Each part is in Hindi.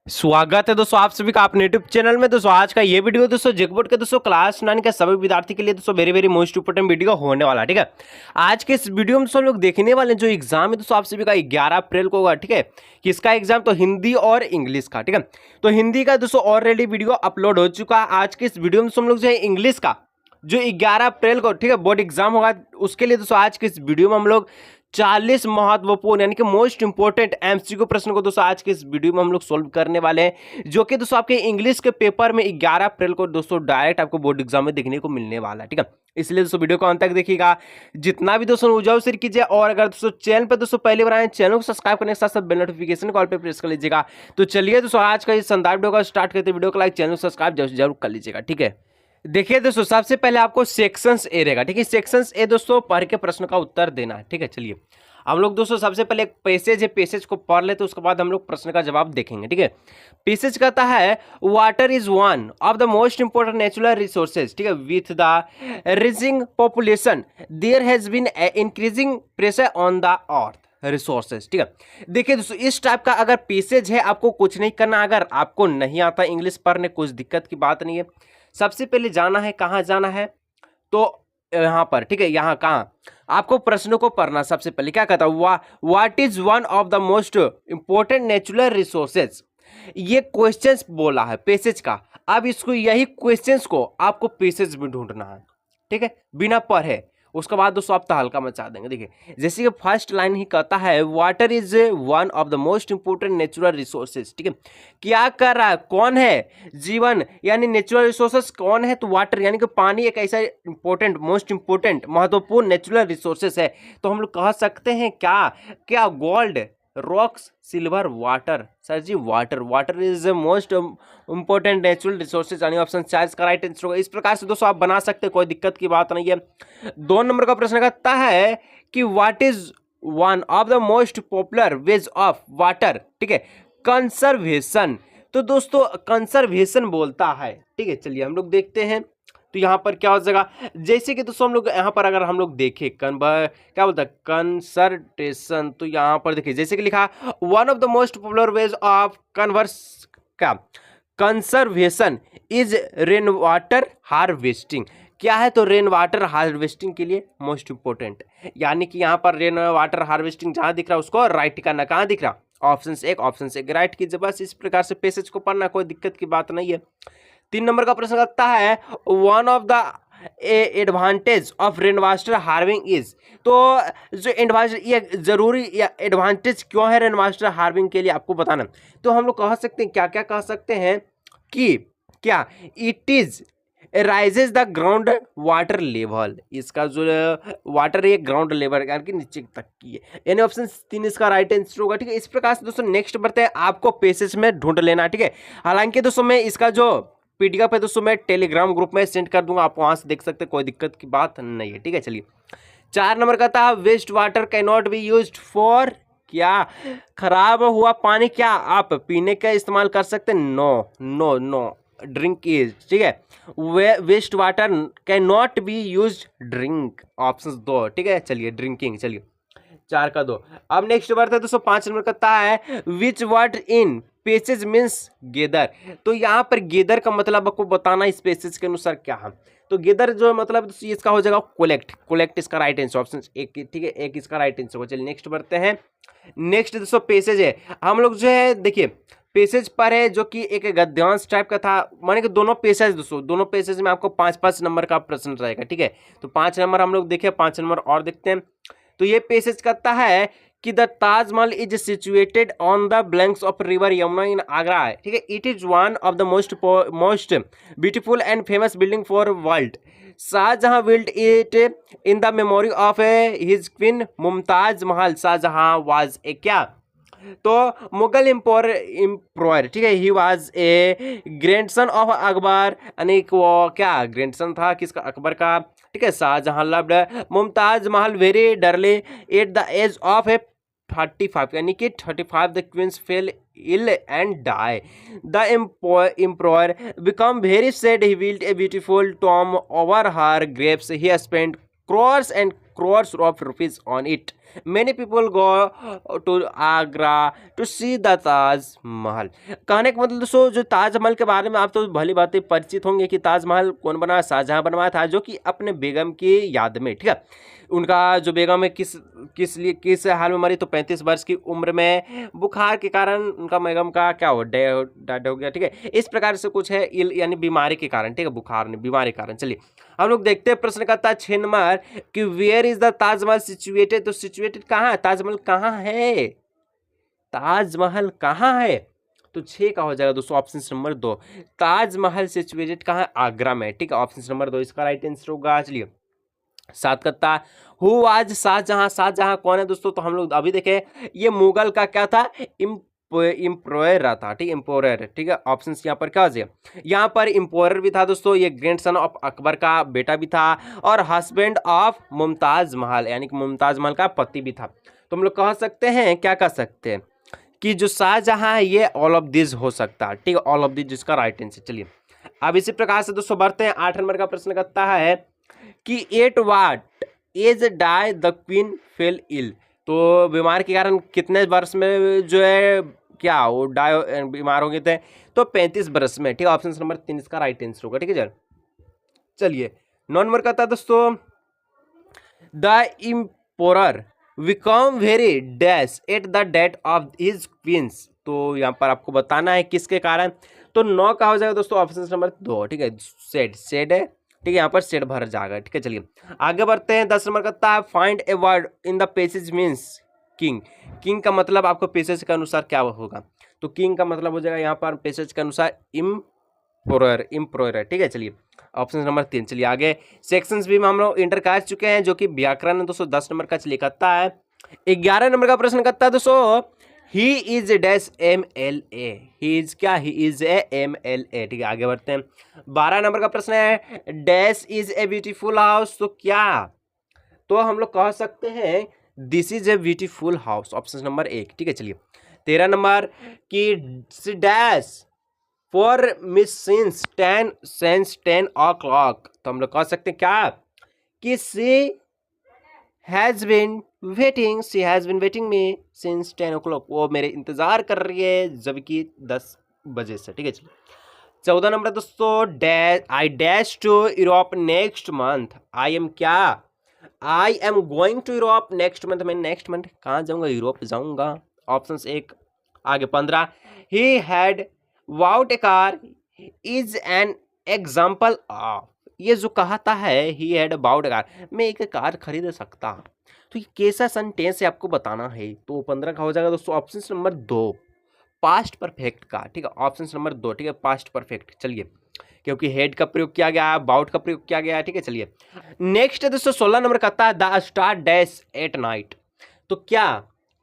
स्वागत है दोस्तों आप सभी का अपने यूट्यूब चैनल में। दोस्तों आज का ये वीडियो दोस्तों जेकबोर्ड के दोस्तों क्लास 9 के सभी विद्यार्थी के लिए दोस्तों very very most important video होने वाला है। ठीक है, आज के इस वीडियो में दोस्तों हम लोग देखने वाले जो एग्जाम है दोस्तों आप सभी का 11 अप्रैल को होगा। ठीक है, किसका एग्जाम? तो हिंदी और इंग्लिश का। ठीक है, तो हिंदी का दोस्तों ऑलरेडी वीडियो अपलोड हो चुका है। आज के इस वीडियो में दोस्तों हम लोग जो है इंग्लिश का जो 11 अप्रैल को ठीक है बोर्ड एग्जाम होगा, उसके लिए दोस्तों आज के इस वीडियो में हम लोग 40 महत्वपूर्ण यानी कि मोस्ट इंपोर्टेंट एमसीक्यू प्रश्न को दोस्तों आज के इस वीडियो में हम लोग सोल्व करने वाले हैं, जो कि दोस्तों आपके इंग्लिश के पेपर में 11 अप्रैल को दोस्तों डायरेक्ट आपको बोर्ड एग्जाम में देखने को मिलने वाला है। ठीक है, इसलिए दोस्तों वीडियो को अंत तक देखिएगा, जितना भी दोस्तों ऊर्जा शेयर कीजिए, और अगर दोस्तों चैनल पर दोस्तों पहले बार आए चैनल को सब्सक्राइब करने के साथ साथ बेल नोटिफिकेशन कॉल पे प्रेस कर लीजिएगा। तो चलिए दोस्तों आज का इस शानदार वीडियो का स्टार्ट करते हैं। वीडियो को लाइक, चैनल को सब्सक्राइब जरूर कर लीजिएगा। ठीक है, देखिए दोस्तों सबसे पहले आपको सेक्शंस ए रहेगा। ठीक है, सेक्शंस ए दोस्तों पढ़ के प्रश्न का उत्तर देना है। ठीक है, चलिए हम लोग दोस्तों सबसे पहले एक पैसेज है, पैसेज को पढ़ लेते, उसके बाद हम लोग प्रश्न का जवाब देखेंगे। ठीक है, पैसेज कहता है water is one of the most important natural resources. ठीक है, with the rising population there has been increasing pressure on the earth resources. ठीक है, देखिए दोस्तों इस टाइप का अगर पैसेज है, आपको कुछ नहीं करना। अगर आपको नहीं आता इंग्लिश पढ़ने, कुछ दिक्कत की बात नहीं है। सबसे पहले जाना है, कहाँ जाना है? तो यहाँ पर। ठीक है, यहाँ कहाँ आपको प्रश्नों को पढ़ना। सबसे पहले क्या कहता है, what is one of the most important natural resources. ये क्वेश्चंस बोला है पैसेज का। अब इसको यही क्वेश्चंस को आपको पैसेज में ढूंढना है। ठीक है, बिना पढ़े। उसके बाद दोस्तों आप तहलका मचा देंगे। देखिए जैसे कि फर्स्ट लाइन ही कहता है water is one of the most important natural resources. ठीक है, क्या कर रहा है? कौन है? जीवन यानी नेचुरल रिसोर्सेज कौन है? तो वाटर यानी कि पानी एक ऐसा इंपॉर्टेंट, मोस्ट इंपोर्टेंट, महत्वपूर्ण नेचुरल रिसोर्सेज है। तो हम लोग कह सकते हैं क्या gold, rocks, silver, water. Sir ji water is the most important natural resources, यानी ऑप्शन 4 का राइट आंसर होगा। इस प्रकार से दोस्तों आप बना सकते हैं, कोई दिक्कत की बात नहीं है। 2 नंबर का प्रश्न कहता है कि what is one of the most popular ways of water. ठीक है, कंजर्वेशन। तो दोस्तों कंजर्वेशन बोलता है। ठीक है, चलिए हम लोग देखते हैं। तो यहाँ पर क्या हो जाएगा, जैसे कि दोस्तों हम लोग यहाँ पर अगर हम लोग देखें क्या बोलता है कंसर्टेशन, तो यहाँ पर देखिए जैसे कि लिखा one of the most popular ways of conservation is rain water harvesting. क्या है? तो रेन वाटर हार्वेस्टिंग के लिए मोस्ट इंपोर्टेंट, यानी कि यहाँ पर रेन वाटर हार्वेस्टिंग जहाँ दिख रहा है उसको राइट करना। कहाँ दिख रहा? ऑप्शन एक राइट कीजिए। बस इस प्रकार से पैसेज को पढ़ना, कोई दिक्कत की बात नहीं है। 3 नंबर का प्रश्न करता है one of the advantage of rain water halving is. तो जो एडवांटेज, ये जरूरी या एडवांटेज क्यों है रेन वाटर हार्विंग के लिए, आपको बताना। तो हम लोग कह सकते हैं, क्या क्या कह सकते हैं कि क्या it is rises the ground water level. इसका जो वाटर है ग्राउंड लेवल यानी नीचे तक की है, यानी ऑप्शन 3 इसका राइट आंसर होगा। ठीक है, इस प्रकार से दोस्तों नेक्स्ट बढ़ते हैं, आपको पेसेज में ढूंढ लेना। ठीक है, हालांकि दोस्तों मैं इसका जो पीडीएफ है दोस्तों मैं टेलीग्राम ग्रुप में सेंड कर दूंगा, आप वहां से देख सकते हैं, कोई दिक्कत की बात नहीं है। ठीक है, चलिए 4 नंबर का था waste water can not be used for. क्या? खराब हुआ पानी क्या आप पीने का इस्तेमाल कर सकते हैं? No drink is. ठीक है, waste water can not be use drink, option 2। ठीक है, चलिए ड्रिंकिंग। चलिए 4 का 2। अब नेक्स्ट वर्ड है दोस्तों 5 नंबर का है which word in passage means gather. तो यहाँ पर गेदर का मतलब आपको बताना इस पेसेज के अनुसार क्या है। तो गेदर जो मतलब इसका हो जाएगा कोलेक्ट इसका राइट आंसर, ऑप्शन 1। ठीक है, 1 इसका राइट आंसर होगा। चलिए नेक्स्ट बढ़ते हैं। नेक्स्ट दोस्तों पेसेज है, हम लोग जो है देखिए पेसेज पर है जो कि एक गद्यांश टाइप का था, माने कि दोनों पेसेज दोस्तों, दोनों पेसेज में आपको 5-5 नंबर का प्रश्न रहेगा। ठीक है, तो 5 नंबर हम लोग देखें, 5 नंबर और देखते हैं। तो ये पैसेज कहता है कि the Taj Mahal is situated on the blanks of river Yamuna in Agra है। ठीक है, it is one of the most beautiful and famous building for world. Shah Jahan built it in the memory of his queen Mumtaz Mahal. Shah Jahan was a क्या? तो मुगल एम्पायर। ठीक है, he was a grandson of Akbar, यानी वो क्या ग्रैंडसन था किसका? अकबर का। ठीक है, Shahjahan loved Mumtaz Mahal very dearly at the age of a 35, यानी कि 35 the queens fell ill and die. The emperor become very sad. He built a beautiful tomb over her graves. He spent crores and crores of rupees on it. Many people go to Agra to see the Taj Mahal. कहने का मतलब दोस्तों जो ताजमहल के बारे में आप तो भली बातें परिचित होंगे कि ताजमहल कौन बनाया, शाहजहां बनवाया था, जो कि अपने बेगम की याद में, ठीक है। उनका जो बेगम है किस हाल में मरी, तो 35 वर्ष की उम्र में बुखार के कारण उनका बेगम का क्या हो डेड हो गया, ठीक है। इस प्रकार से कुछ है इल यानी बीमारी के कारण, ठीक है, बुखार नहीं बीमारी के कारण। चलिए हम लोग देखते हैं प्रश्न करता है 6 नंबर कि where is the Taj Mahal situated. तो सिचुएटेड कहाँ है, ताजमहल कहाँ है, ताजमहल कहाँ है। तो 6 का हो जाएगा दोस्तों ऑप्शन नंबर 2, ताजमहल सिचुएटेड कहाँ है, आगरा में, ठीक है। ऑप्शन नंबर 2 इसका राइट आंसर होगा। चलिए 7 करता हु आज शाहजहां। शाहजहां कौन है दोस्तों, तो हम लोग अभी देखे ये मुगल का क्या था, इम्पोयर था, ठीक है, इम्पोयर, ठीक है। ऑप्शन यहाँ पर क्या हो जाएगा, यहाँ पर इम्पोयर भी था दोस्तों, ये ग्रैंडसन ऑफ अकबर का बेटा भी था और हस्बैंड ऑफ मुमताज महल यानी कि मुमताज महल का पति भी था। तो हम लोग कह सकते हैं, क्या कह सकते हैं कि जो शाहजहां है ये ऑल ऑफ दिस हो सकता है, ठीक है, ऑल ऑफ दिस जिसका राइट आंसर। चलिए अब इसी प्रकार से दोस्तों बढ़ते हैं। 8 नंबर का प्रश्न करता है कि at what age die the queen fell ill. तो बीमार के कारण कितने वर्ष में जो है क्या वो बीमार हो गए थे, तो 35 वर्ष में, ठीक है। ऑप्शन नंबर 3 इसका राइट आंसर होगा, ठीक है। चलिए 9 नंबर का था दोस्तों the emperor become very dash at the death of his queens. तो यहाँ पर आपको बताना है किसके कारण। तो 9 का हो जाएगा दोस्तों ऑप्शन नंबर 2, ठीक है, सेड है, ठीक है, यहाँ पर सेड भर जाएगा, ठीक है। चलिए आगे बढ़ते हैं। 10 नंबर का find a word in the passage means king. King का मतलब आपको पैसेज के अनुसार क्या होगा, तो किंग का मतलब हो जाएगा यहाँ पर पैसेज के अनुसार इम्प्रोयर, ठीक है। चलिए ऑप्शन नंबर 3। चलिए आगे सेक्शंस भी हम लोग इंटर कर चुके हैं, जो कि व्याकरण है दोस्तों 10 नंबर का। चलिए करता है 11 नंबर का प्रश्न करता है दोस्तों he is dash MLA। He is क्या, ही इज ए MLA, ठीक है। आगे बढ़ते हैं। 12 नंबर का प्रश्न है dash is a beautiful house. तो क्या, तो हम लोग कह सकते हैं this is a beautiful house, option number 1, ठीक है। चलिए 13 नंबर की dash for miss since 10 o'clock। तो हम लोग कह सकते हैं क्या कि she has been waiting me since 10 o'clock। वो मेरे इंतजार कर रही है जबकि 10 बजे से, ठीक है। चलिए 14 नंबर दोस्तों I dash to Europe next month. I am going to Europe next month. मैं नेक्स्ट मंथ कहाँ जाऊँगा, यूरोप जाऊँगा, ऑप्शन 1। आगे 15 he had about a car is an example of. ये जो कहता है he had about a car, मैं एक कार खरीद सकता हूँ, तो ये कैसा सेंटेंस है आपको बताना है। तो 15 का हो जाएगा दोस्तों ऑप्शन नंबर 2 पास्ट परफेक्ट का, ठीक है। ऑप्शन नंबर 2, ठीक है, पास्ट परफेक्ट। चलिए क्योंकि हेड का प्रयोग किया गया है, बाउट का प्रयोग किया गया है, ठीक है। चलिए नेक्स्ट है दोस्तों 16 नंबर कहता है the star dash at night. तो क्या,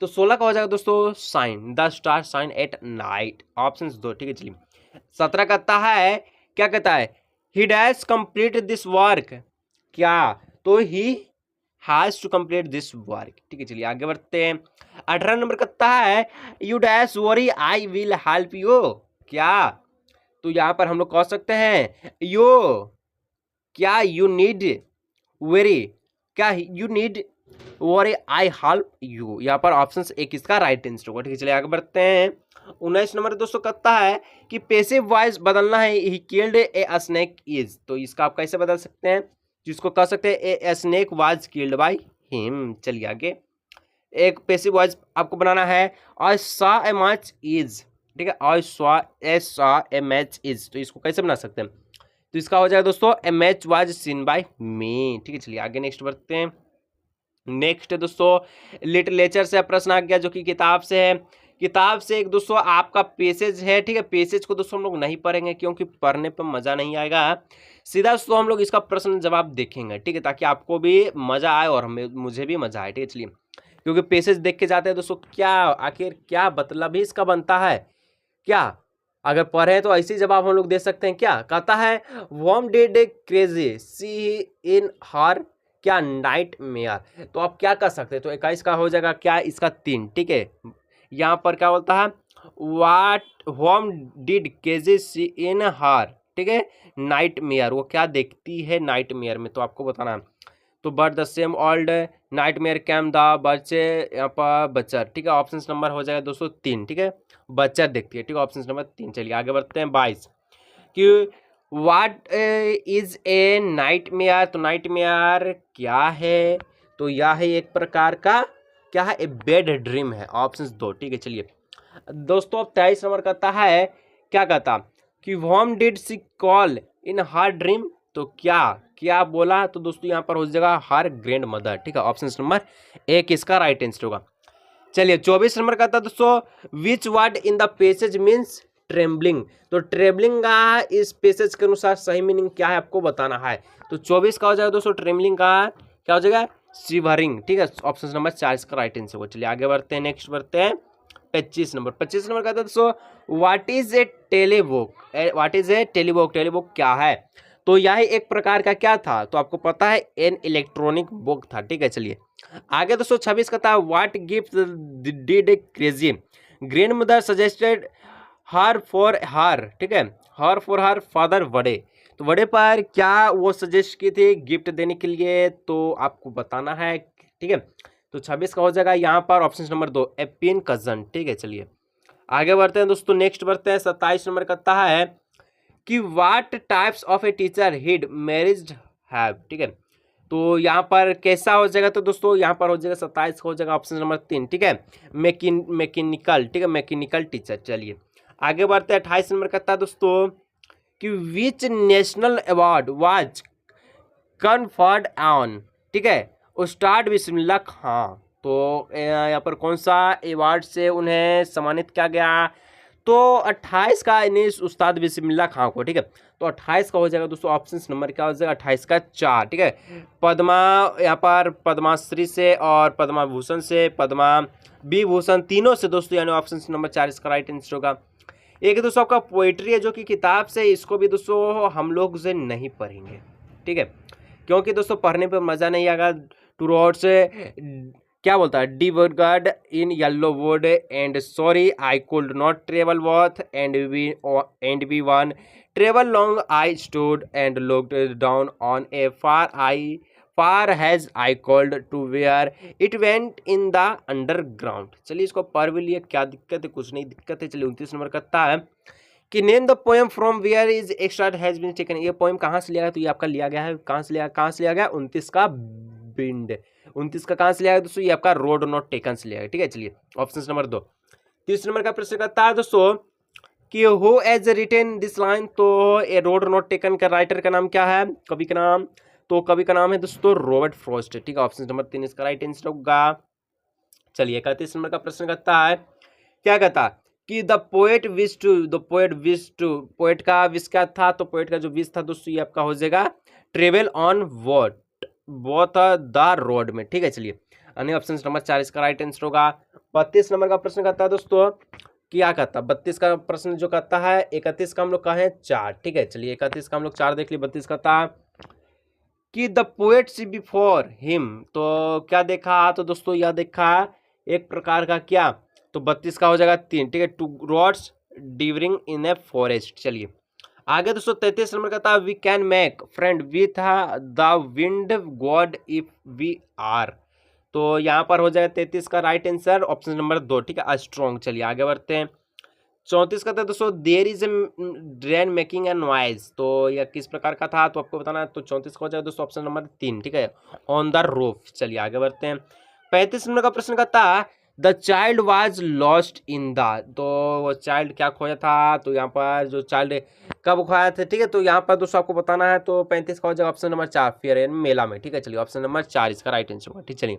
तो 16 का हो जाएगा दोस्तों sign, the star sign at night, option 2, ठीक है। चलिए 17 कहता है, क्या कहता है he dash complete this work. क्या, तो he has to complete this work, ठीक है। चलिए आगे बढ़ते हैं। 18 नंबर कहता है you dash worry I will help you. क्या, तो यहाँ पर हम लोग कह सकते हैं यू क्या यू नीड वेरी, क्या you need worry I help you. यहाँ पर ऑप्शन 1 इसका राइट आंसर होगा, ठीक है। चलिए आगे बढ़ते हैं। 19 नंबर दोस्तों कहता है कि पैसिव वॉइस बदलना है he killed a snake is. तो इसका आप कैसे बदल सकते हैं, जिसको कह सकते हैं a snake was killed by him. चलिए आगे एक पैसिव वॉइस आपको बनाना है I saw a match is, ठीक है, I saw a match is. तो इसको कैसे बना सकते हैं, तो इसका हो जाएगा दोस्तों ए मैच वाज सीन बाय मी, ठीक है। चलिए आगे नेक्स्ट बढ़ते हैं। नेक्स्ट दोस्तों लिटरेचर से प्रश्न आ गया जो कि किताब से है। किताब से एक दोस्तों आपका पेसेज है, ठीक है। पेसेज को दोस्तों हम लोग नहीं पढ़ेंगे क्योंकि पढ़ने पर मज़ा नहीं आएगा, सीधा दोस्तों हम लोग इसका प्रश्न जवाब देखेंगे, ठीक है, ताकि आपको भी मज़ा आए और मुझे भी मज़ा आए, ठीक है। चलिए क्योंकि पेसेज देख के जाते हैं दोस्तों क्या आखिर क्या मतलब ही इसका बनता है, क्या अगर पढ़े तो ऐसे ही जवाब हम लोग दे सकते हैं। क्या कहता है वॉम डिड क्रेजी सी इन हर क्या नाइट मेयर। तो आप क्या कर सकते हैं, तो 21 का हो जाएगा क्या इसका 3, ठीक है। यहाँ पर क्या बोलता है वाट होम डिड केजी सी इन हार, ठीक है, नाइट मेयर, वो क्या देखती है नाइट मेयर में, तो आपको बताना है। तो but the same old nightmare came the बच्चे, यहाँ पर बच्चा, ठीक है। ऑप्शन नंबर हो जाएगा दोस्तों 3, ठीक है। बच्चा देखती है, ठीक है, ऑप्शन नंबर 3। चलिए आगे बढ़ते हैं 22 कि व्हाट इज ए नाइटमेयर। तो नाइटमेयर क्या है? तो यह है एक प्रकार का क्या है, ए बेड ड्रीम है। ऑप्शन 2, ठीक है। चलिए दोस्तों अब 23 नंबर कहता है, क्या कहता कि whom did she call in her dream. तो क्या क्या बोला? तो दोस्तों यहाँ पर हो जाएगा हर ग्रैंड मदर, ठीक है। ऑप्शन नंबर 1 इसका राइट आंसर होगा। चलिए 24 नंबर का था दोस्तों, विच word in the passage means trembling. तो ट्रेम्बलिंग का इस पैसेज के अनुसार सही मीनिंग क्या है आपको बताना है। तो 24 का हो जाएगा दोस्तों, ट्रेम्बलिंग का क्या हो जाएगा, शिवरिंग, ठीक है। ऑप्शन नंबर 4 इसका राइट आंसर होगा। चलिए आगे बढ़ते हैं, नेक्स्ट बढ़ते हैं 25 नंबर। 25 नंबर का था दोस्तों, what is a telebook. What is a telebook, telebook क्या है? तो यह एक प्रकार का क्या था? तो आपको पता है एन इलेक्ट्रॉनिक बुक था, ठीक है। चलिए आगे दोस्तों 26 का था, what gift did a crazy grand mother suggested her for her, ठीक है, हर फॉर हर फादर वडे। तो वडे पर क्या वो सजेस्ट की थी गिफ्ट देने के लिए, तो आपको बताना है, ठीक है। तो 26 का हो जाएगा यहाँ पर ऑप्शन नंबर 2 ए पिन कजन, ठीक है। चलिए आगे बढ़ते हैं दोस्तों, नेक्स्ट बढ़ते हैं 27 नंबर कहता है कि what types of a teacher hid marriage have, ठीक है। तो यहाँ पर कैसा हो जाएगा? तो दोस्तों यहाँ पर हो जाएगा 27 हो जाएगा ऑप्शन नंबर 3, ठीक है, मैकेनिकल, ठीक है, मैकेनिकल टीचर। चलिए आगे बढ़ते हैं 28 नंबर कहता है दोस्तों कि which national award was conferred on, ठीक है, उस्ताद बिस्मिल्लाह खां। तो यहाँ पर कौन सा अवार्ड से उन्हें सम्मानित किया गया? तो 28 का इन्हीं उस्ताद बिस्मिल्लाह खां को, ठीक है। तो 28 का हो जाएगा दोस्तों, ऑप्शन नंबर क्या हो जाएगा 28 का 4, ठीक है। पद्मा, यहाँ पर पद्माश्री से और पद्मा भूषण से, पद्मा विभूषण तीनों से दोस्तों, यानी ऑप्शन नंबर 4 इसका राइट आंसर होगा। एक दोस्तों आपका पोइट्री है जो कि किताब से, इसको भी दोस्तों हम लोग से नहीं पढ़ेंगे, ठीक है, क्योंकि दोस्तों पढ़ने पे मज़ा नहीं आएगा। टू रोड से क्या बोलता है, the word in yellow wood and sorry I could not travel both and be one travel long I stood and looked down on a far has I called to where it went in the underground. चलिए इसको पढ़ भी लिए, क्या दिक्कत है? कुछ नहीं दिक्कत है। चलिए 29 नंबर कहता है कि name the poem from where is extra has been taken. ये पोएम कहाँ से लिया गया? तो ये आपका लिया गया है, कहाँ से लिया गया 29 का बिंड। 29 का कहाँ से लिया गया दोस्तों? ये आपका रोड नॉट टेकन से लिया गया, ठीक है। चलिए ऑप्शन नंबर 2। 30 नंबर का प्रश्न कहता है दोस्तों कि who has written this line. तो ए रोड नॉट टेकन का राइटर का नाम क्या है, कवि का नाम? तो कवि का नाम है दोस्तों रॉबर्ट फ्रॉस्ट, ठीक है। ऑप्शन नंबर 3 इसका राइट आंसर होगा। चलिए 31 नंबर का प्रश्न कहता है, क्या कहता कि द पोएट पोएट का विश क्या था? तो पोएट का जो विश था दोस्तों, ये आपका हो जाएगा travel on both the road में, ठीक है। चलिए अन्य ऑप्शन नंबर 4 इसका राइट आंसर होगा। 32 नंबर का प्रश्न कहता है दोस्तों, क्या कहता? 32 का प्रश्न जो कहता है, 31 का हम लोग कहें 4, ठीक है। चलिए 31 का हम लोग 4 देख लिए। 32 कहता कि द पोएट्स बिफोर हिम। तो क्या देखा? तो दोस्तों यह देखा एक प्रकार का क्या? तो 32 का हो जाएगा 3, ठीक है, two roads diverging in a forest. चलिए आगे दोस्तों 33 नंबर का था, we can make friend with the wind god if we are. तो यहाँ पर हो जाएगा 33 का राइट आंसर ऑप्शन नंबर 2, ठीक है, स्ट्रॉन्ग। चलिए आगे बढ़ते हैं 34 का था दोस्तों, there is a drain making a noise. तो यह किस प्रकार का था? तो आपको बताना है। तो 34 का हो जाएगा दोस्तों ऑप्शन नंबर 3, ठीक है, ऑन द रूफ। चलिए आगे बढ़ते हैं 35 नंबर का प्रश्न का था, the child was lost in the. तो वो चाइल्ड क्या खोया था? तो यहाँ पर जो चाइल्ड कब खोया था, ठीक है, तो यहाँ पर दोस्तों आपको बताना है। तो 35 का हो जाएगा ऑप्शन नंबर 4, फेयर एंड मेला में, ठीक है। चलिए ऑप्शन नंबर 4 इसका राइट आंसर होगा, ठीक। चलिए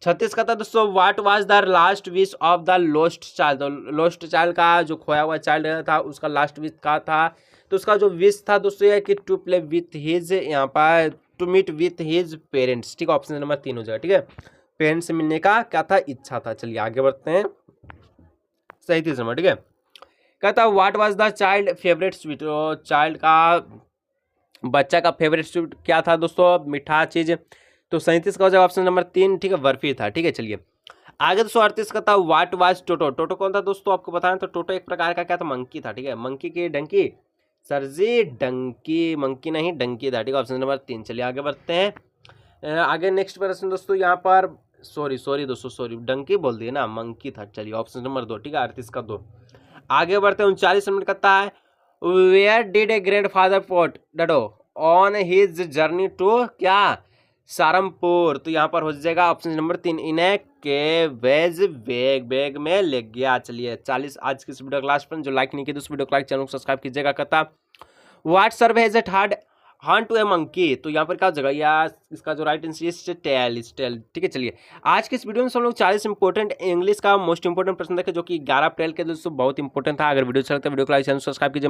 36 का था दोस्तों, what was the last wish of the lost child. तो लोस्ट चाइल्ड का जो खोया हुआ चाइल्ड था, उसका लास्ट विश का था। तो उसका जो विश था दोस्तों ये कि टू प्ले विथ हिज, यहाँ पर to meet with his parents, ठीक है, ऑप्शन नंबर 3 हो जाएगा, ठीक है। पेरेंट्स से मिलने का क्या था? इच्छा था। चलिए आगे बढ़ते हैं 37 नंबर, ठीक है, कहता what was the child favourite sweet. तो चाइल्ड का, बच्चा का फेवरेट स्वीट क्या था दोस्तों? मीठा चीज। तो 37 का हो जाएगा ऑप्शन नंबर 3, ठीक है, बर्फी था, ठीक है। चलिए आगे दोस्तों 38 का था, व्हाट वाज टोटो। टोटो कौन था दोस्तों? आपको बताना। तो टोटो एक प्रकार का क्या था? मंकी था, ठीक है। मंकी की डंकी, सर जी डंकी, मंकी नहीं डंकी था, ठीक है, ऑप्शन नंबर 3। चलिए आगे बढ़ते हैं आगे नेक्स्ट प्रश्न दोस्तों यहाँ पर सॉरी दोस्तों, सॉरी डंकी बोल दिए ना, मंकी था। चलिए ऑप्शन नंबर 2, ठीक है, 38 का 2। आगे बढ़ते हैं। 39 नंबर कहता है where did a grand father pot dado on his journey to क्या सारमपुर। तो यहाँ पर हो जाएगा ऑप्शन नंबर 3 इन्हें के वेज बैग में ले गया। चलिए 40 आज की इस वीडियो क्लास पर जो लाइक नहीं किया तो उस वीडियो को लाइक, चैनल को सब्सक्राइब कीजिएगा। कहता what serve has at hard hunt to a monkey. तो यहाँ पर क्या हो जाएगा, या इसका जो राइट आंसर है टेल, ठीक है। चलिए आज के इस वीडियो में हम लोग 40 इंपॉर्टेंट इंग्लिश का मोस्ट इंपॉर्टेंट प्रश्न देखे जो कि 11 अप्रैल के दोस्तों बहुत इंपॉर्टेंट था। अगर वीडियो अच्छा लगता है वीडियो को लाइक, चैनल सब्सक्राइब कीजिए।